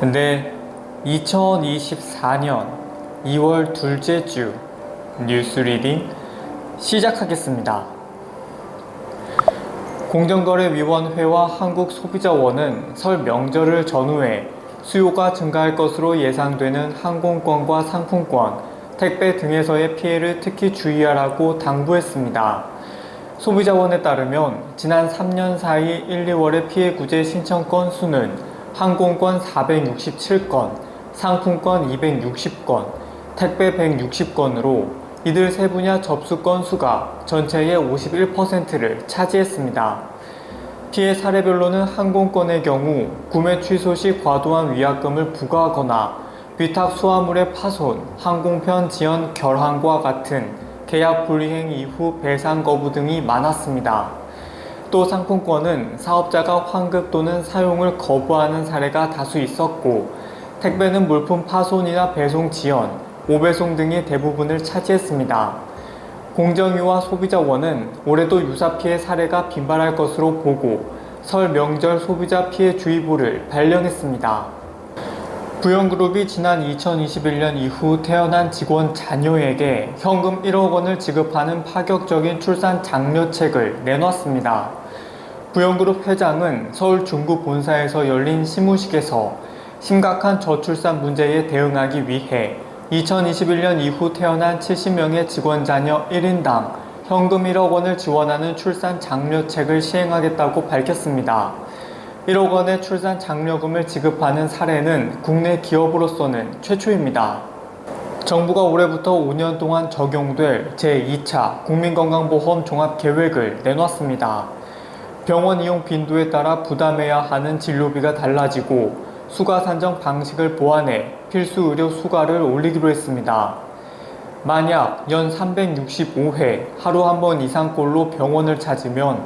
근데 2024년 2월 둘째 주 뉴스 리딩 시작하겠습니다. 공정거래위원회와 한국소비자원은 설 명절을 전후해 수요가 증가할 것으로 예상되는 항공권과 상품권, 택배 등에서의 피해를 특히 주의하라고 당부했습니다. 소비자원에 따르면 지난 3년 사이 1, 2월의 피해 구제 신청 건 수는 항공권 467건, 상품권 260건, 택배 160건으로 이들 세 분야 접수 건수가 전체의 51%를 차지했습니다. 피해 사례별로는 항공권의 경우 구매 취소 시 과도한 위약금을 부과하거나 위탁 수화물의 파손, 항공편 지연 결항과 같은 계약 불이행 이후 배상 거부 등이 많았습니다. 또 상품권은 사업자가 환급 또는 사용을 거부하는 사례가 다수 있었고, 택배는 물품 파손이나 배송 지연, 오배송 등이 대부분을 차지했습니다. 공정위와 소비자원은 올해도 유사 피해 사례가 빈발할 것으로 보고 설 명절 소비자 피해 주의보를 발령했습니다. 부영그룹이 지난 2021년 이후 태어난 직원 자녀에게 현금 1억 원을 지급하는 파격적인 출산 장려책을 내놨습니다. 부영그룹 회장은 서울 중구 본사에서 열린 시무식에서 심각한 저출산 문제에 대응하기 위해 2021년 이후 태어난 70명의 직원 자녀 1인당 현금 1억 원을 지원하는 출산 장려책을 시행하겠다고 밝혔습니다. 1억 원의 출산 장려금을 지급하는 사례는 국내 기업으로서는 최초입니다. 정부가 올해부터 5년 동안 적용될 제2차 국민건강보험 종합계획을 내놨습니다. 병원 이용 빈도에 따라 부담해야 하는 진료비가 달라지고 수가 산정 방식을 보완해 필수 의료 수가를 올리기로 했습니다. 만약 연 365회 하루 한 번 이상꼴로 병원을 찾으면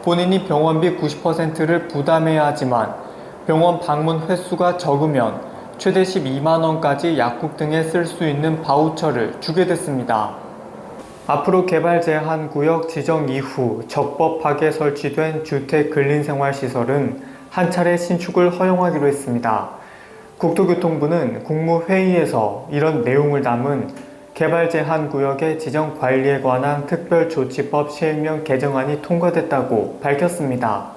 본인이 병원비 90%를 부담해야 하지만 병원 방문 횟수가 적으면 최대 12만원까지 약국 등에 쓸 수 있는 바우처를 주게 됐습니다. 앞으로 개발 제한 구역 지정 이후 적법하게 설치된 주택 근린생활시설은 한 차례 신축을 허용하기로 했습니다. 국토교통부는 국무회의에서 이런 내용을 담은 개발 제한 구역의 지정 관리에 관한 특별조치법 시행령 개정안이 통과됐다고 밝혔습니다.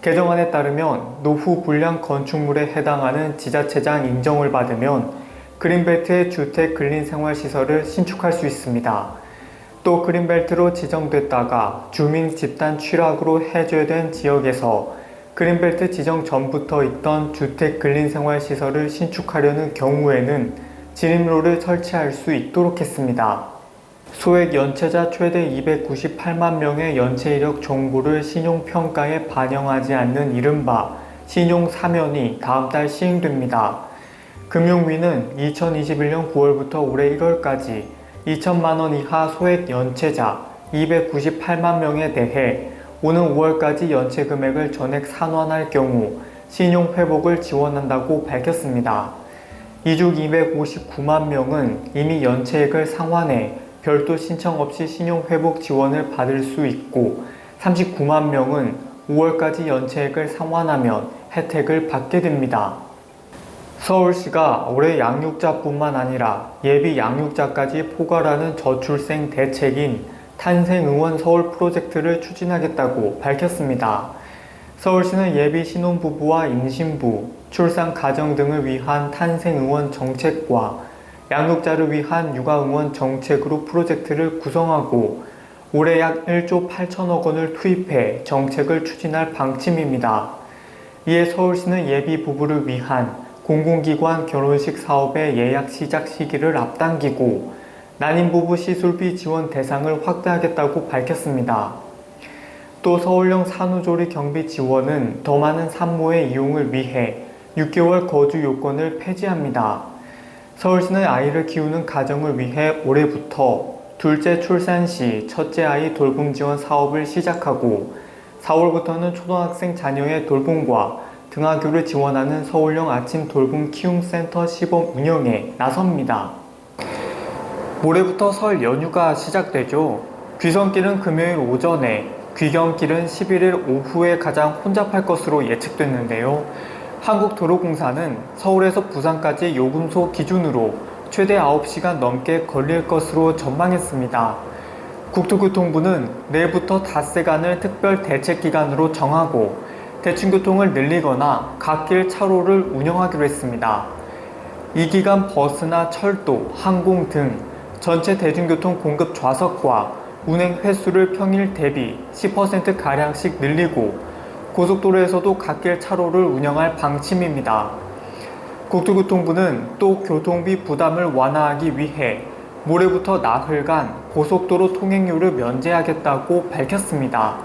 개정안에 따르면 노후 불량 건축물에 해당하는 지자체장 인정을 받으면 그린벨트의 주택 근린생활시설을 신축할 수 있습니다. 또 그린벨트로 지정됐다가 주민 집단 취락으로 해제된 지역에서 그린벨트 지정 전부터 있던 주택 근린생활시설을 신축하려는 경우에는 진입로를 설치할 수 있도록 했습니다. 소액 연체자 최대 298만 명의 연체 이력 정보를 신용평가에 반영하지 않는 이른바 신용사면이 다음 달 시행됩니다. 금융위는 2021년 9월부터 올해 1월까지 2천만 원 이하 소액 연체자 298만 명에 대해 오는 5월까지 연체 금액을 전액 산환할 경우 신용 회복을 지원한다고 밝혔습니다. 이중 259만 명은 이미 연체액을 상환해 별도 신청 없이 신용 회복 지원을 받을 수 있고 39만 명은 5월까지 연체액을 상환하면 혜택을 받게 됩니다. 서울시가 올해 양육자뿐만 아니라 예비 양육자까지 포괄하는 저출생 대책인 탄생응원 서울 프로젝트를 추진하겠다고 밝혔습니다. 서울시는 예비 신혼부부와 임신부, 출산 가정 등을 위한 탄생응원 정책과 양육자를 위한 육아응원 정책으로 프로젝트를 구성하고 올해 약 1조 8천억 원을 투입해 정책을 추진할 방침입니다. 이에 서울시는 예비 부부를 위한 공공기관 결혼식 사업의 예약 시작 시기를 앞당기고 난임부부 시술비 지원 대상을 확대하겠다고 밝혔습니다. 또 서울형 산후조리 경비 지원은 더 많은 산모의 이용을 위해 6개월 거주 요건을 폐지합니다. 서울시는 아이를 키우는 가정을 위해 올해부터 둘째 출산 시 첫째 아이 돌봄 지원 사업을 시작하고 4월부터는 초등학생 자녀의 돌봄과 등하교를 지원하는 서울형 아침 돌봄 키움센터 시범 운영에 나섭니다. 모레부터 설 연휴가 시작되죠. 귀성길은 금요일 오전에, 귀경길은 11일 오후에 가장 혼잡할 것으로 예측됐는데요. 한국도로공사는 서울에서 부산까지 요금소 기준으로 최대 9시간 넘게 걸릴 것으로 전망했습니다. 국토교통부는 내일부터 닷새간을 특별 대책기간으로 정하고 대중교통을 늘리거나 갓길 차로를 운영하기로 했습니다. 이 기간 버스나 철도, 항공 등 전체 대중교통 공급 좌석과 운행 횟수를 평일 대비 10%가량씩 늘리고 고속도로에서도 갓길 차로를 운영할 방침입니다. 국토교통부는 또 교통비 부담을 완화하기 위해 모레부터 나흘간 고속도로 통행료를 면제하겠다고 밝혔습니다.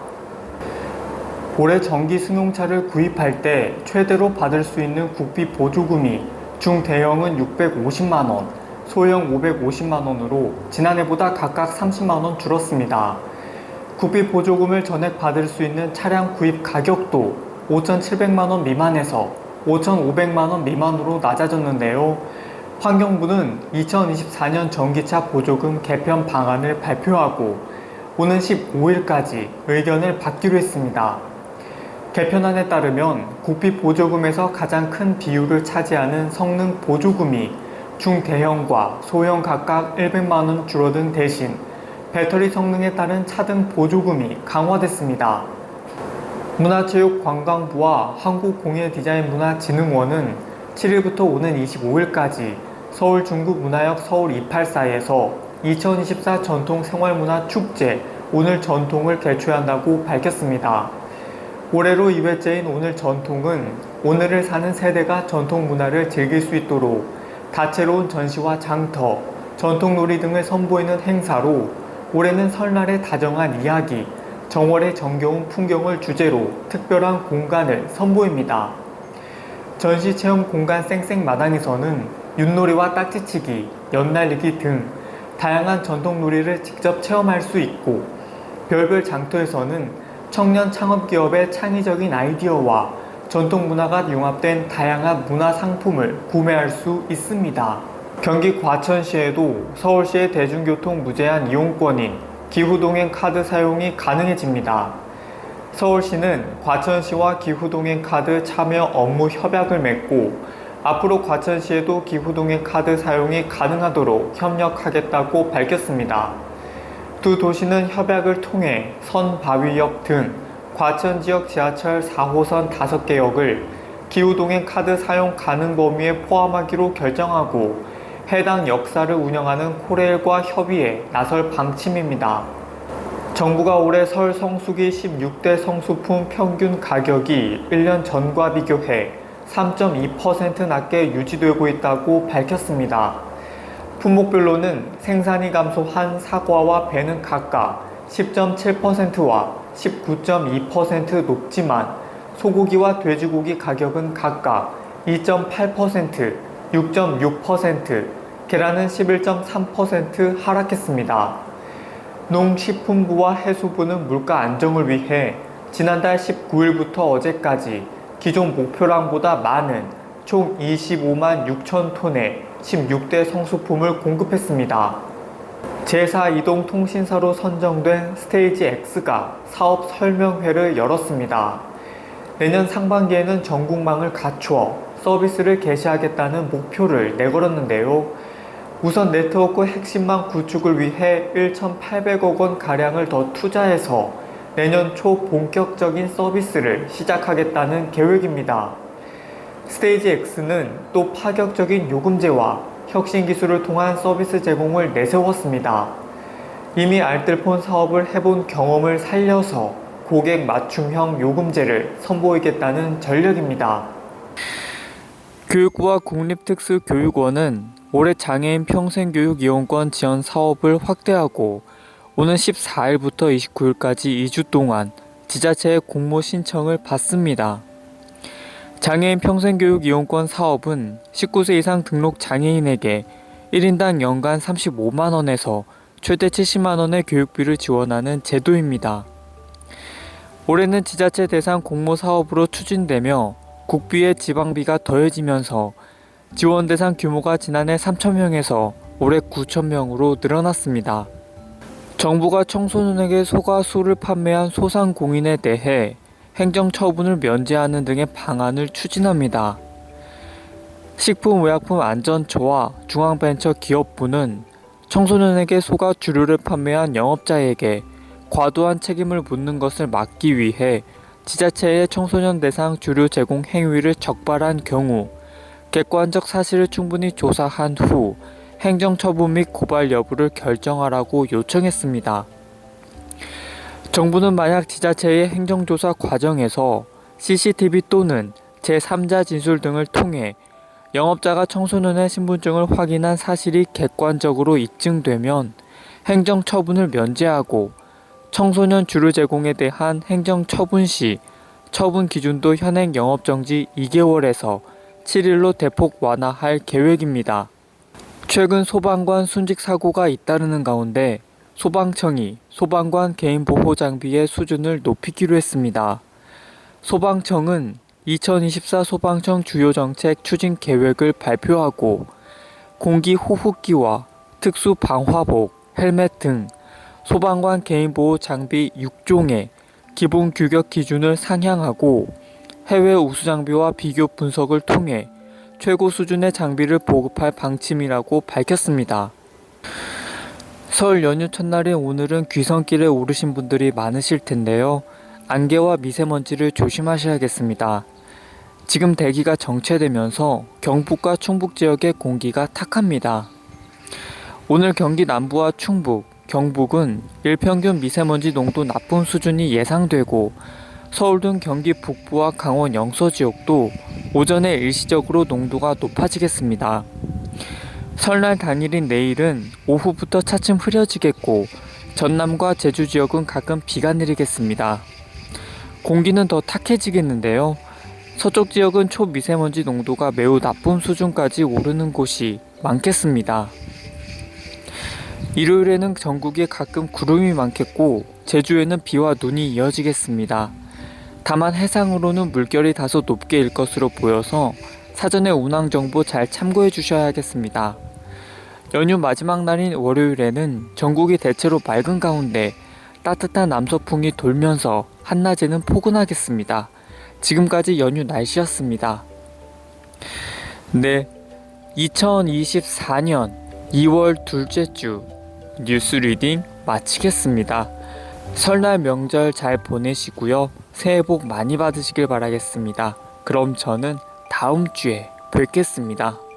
올해 전기 승용차를 구입할 때 최대로 받을 수 있는 국비 보조금이 중대형은 650만원, 소형 550만원으로 지난해보다 각각 30만원 줄었습니다. 국비 보조금을 전액 받을 수 있는 차량 구입 가격도 5,700만원 미만에서 5,500만원 미만으로 낮아졌는데요. 환경부는 2024년 전기차 보조금 개편 방안을 발표하고 오는 15일까지 의견을 받기로 했습니다. 개편안에 따르면 국비 보조금에서 가장 큰 비율을 차지하는 성능 보조금이 중대형과 소형 각각 100만원 줄어든 대신 배터리 성능에 따른 차등 보조금이 강화됐습니다. 문화체육관광부와 한국공예디자인문화진흥원은 7일부터 오는 25일까지 서울 중구문화역 서울 284에서 2024 전통생활문화축제 오늘 전통을 개최한다고 밝혔습니다. 올해로 2회째인 오늘 전통은 오늘을 사는 세대가 전통문화를 즐길 수 있도록 다채로운 전시와 장터, 전통놀이 등을 선보이는 행사로 올해는 설날의 다정한 이야기, 정월의 정겨운 풍경을 주제로 특별한 공간을 선보입니다. 전시체험 공간 쌩쌩마당에서는 윷놀이와 딱지치기, 연날리기 등 다양한 전통놀이를 직접 체험할 수 있고 별별 장터에서는 청년 창업기업의 창의적인 아이디어와 전통문화가 융합된 다양한 문화상품을 구매할 수 있습니다. 경기 과천시에도 서울시의 대중교통 무제한 이용권인 기후동행 카드 사용이 가능해집니다. 서울시는 과천시와 기후동행 카드 참여 업무 협약을 맺고 앞으로 과천시에도 기후동행 카드 사용이 가능하도록 협력하겠다고 밝혔습니다. 두 도시는 협약을 통해 선바위역 등 과천 지역 지하철 4호선 5개 역을 기후동행 카드 사용 가능 범위에 포함하기로 결정하고 해당 역사를 운영하는 코레일과 협의에 나설 방침입니다. 정부가 올해 설 성수기 16대 성수품 평균 가격이 1년 전과 비교해 3.2% 낮게 유지되고 있다고 밝혔습니다. 품목별로는 생산이 감소한 사과와 배는 각각 10.7%와 19.2% 높지만 소고기와 돼지고기 가격은 각각 2.8%, 6.6%, 계란은 11.3% 하락했습니다. 농식품부와 해수부는 물가 안정을 위해 지난달 19일부터 어제까지 기존 목표량보다 많은 총 25만 6천 톤의 16대 성수품을 공급했습니다. 제4이동통신사로 선정된 스테이지 X가 사업 설명회를 열었습니다. 내년 상반기에는 전국망을 갖추어 서비스를 개시하겠다는 목표를 내걸었는데요. 우선 네트워크 핵심망 구축을 위해 1,800억 원 가량을 더 투자해서 내년 초 본격적인 서비스를 시작하겠다는 계획입니다. 스테이지 X는 또 파격적인 요금제와 혁신 기술을 통한 서비스 제공을 내세웠습니다. 이미 알뜰폰 사업을 해본 경험을 살려서 고객 맞춤형 요금제를 선보이겠다는 전략입니다. 교육부와 국립특수교육원은 올해 장애인 평생교육 이용권 지원 사업을 확대하고 오는 14일부터 29일까지 2주 동안 지자체의 공모 신청을 받습니다. 장애인 평생교육 이용권 사업은 19세 이상 등록 장애인에게 1인당 연간 35만원에서 최대 70만원의 교육비를 지원하는 제도입니다. 올해는 지자체 대상 공모 사업으로 추진되며 국비의 지방비가 더해지면서 지원 대상 규모가 지난해 3,000명에서 올해 9,000명으로 늘어났습니다. 정부가 청소년에게 소가수를 판매한 소상공인에 대해 행정처분을 면제하는 등의 방안을 추진합니다. 식품의약품안전처와 중앙벤처기업부는 청소년에게 소가 주류를 판매한 영업자에게 과도한 책임을 묻는 것을 막기 위해 지자체의 청소년 대상 주류 제공 행위를 적발한 경우 객관적 사실을 충분히 조사한 후 행정처분 및 고발 여부를 결정하라고 요청했습니다. 정부는 만약 지자체의 행정조사 과정에서 CCTV 또는 제3자 진술 등을 통해 영업자가 청소년의 신분증을 확인한 사실이 객관적으로 입증되면 행정처분을 면제하고 청소년 주류 제공에 대한 행정처분 시 처분 기준도 현행 영업정지 2개월에서 7일로 대폭 완화할 계획입니다. 최근 소방관 순직 사고가 잇따르는 가운데 소방청이 소방관 개인보호 장비의 수준을 높이기로 했습니다. 소방청은 2024 소방청 주요 정책 추진 계획을 발표하고 공기 호흡기와 특수 방화복, 헬멧 등 소방관 개인보호 장비 6종의 기본 규격 기준을 상향하고 해외 우수 장비와 비교 분석을 통해 최고 수준의 장비를 보급할 방침이라고 밝혔습니다. 설 연휴 첫날인 오늘은 귀성길에 오르신 분들이 많으실 텐데요. 안개와 미세먼지를 조심하셔야겠습니다. 지금 대기가 정체되면서 경북과 충북 지역의 공기가 탁합니다. 오늘 경기 남부와 충북, 경북은 일평균 미세먼지 농도 나쁨 수준이 예상되고 서울 등 경기 북부와 강원 영서 지역도 오전에 일시적으로 농도가 높아지겠습니다. 설날 당일인 내일은 오후부터 차츰 흐려지겠고 전남과 제주 지역은 가끔 비가 내리겠습니다. 공기는 더 탁해지겠는데요. 서쪽 지역은 초미세먼지 농도가 매우 나쁨 수준까지 오르는 곳이 많겠습니다. 일요일에는 전국에 가끔 구름이 많겠고 제주에는 비와 눈이 이어지겠습니다. 다만 해상으로는 물결이 다소 높게 일 것으로 보여서 사전에 운항 정보 잘 참고해 주셔야겠습니다. 연휴 마지막 날인 월요일에는 전국이 대체로 맑은 가운데 따뜻한 남서풍이 돌면서 한낮에는 포근하겠습니다. 지금까지 연휴 날씨였습니다. 네, 2024년 2월 둘째 주 뉴스 리딩 마치겠습니다. 설날 명절 잘 보내시고요. 새해 복 많이 받으시길 바라겠습니다. 그럼 저는 다음 주에 뵙겠습니다.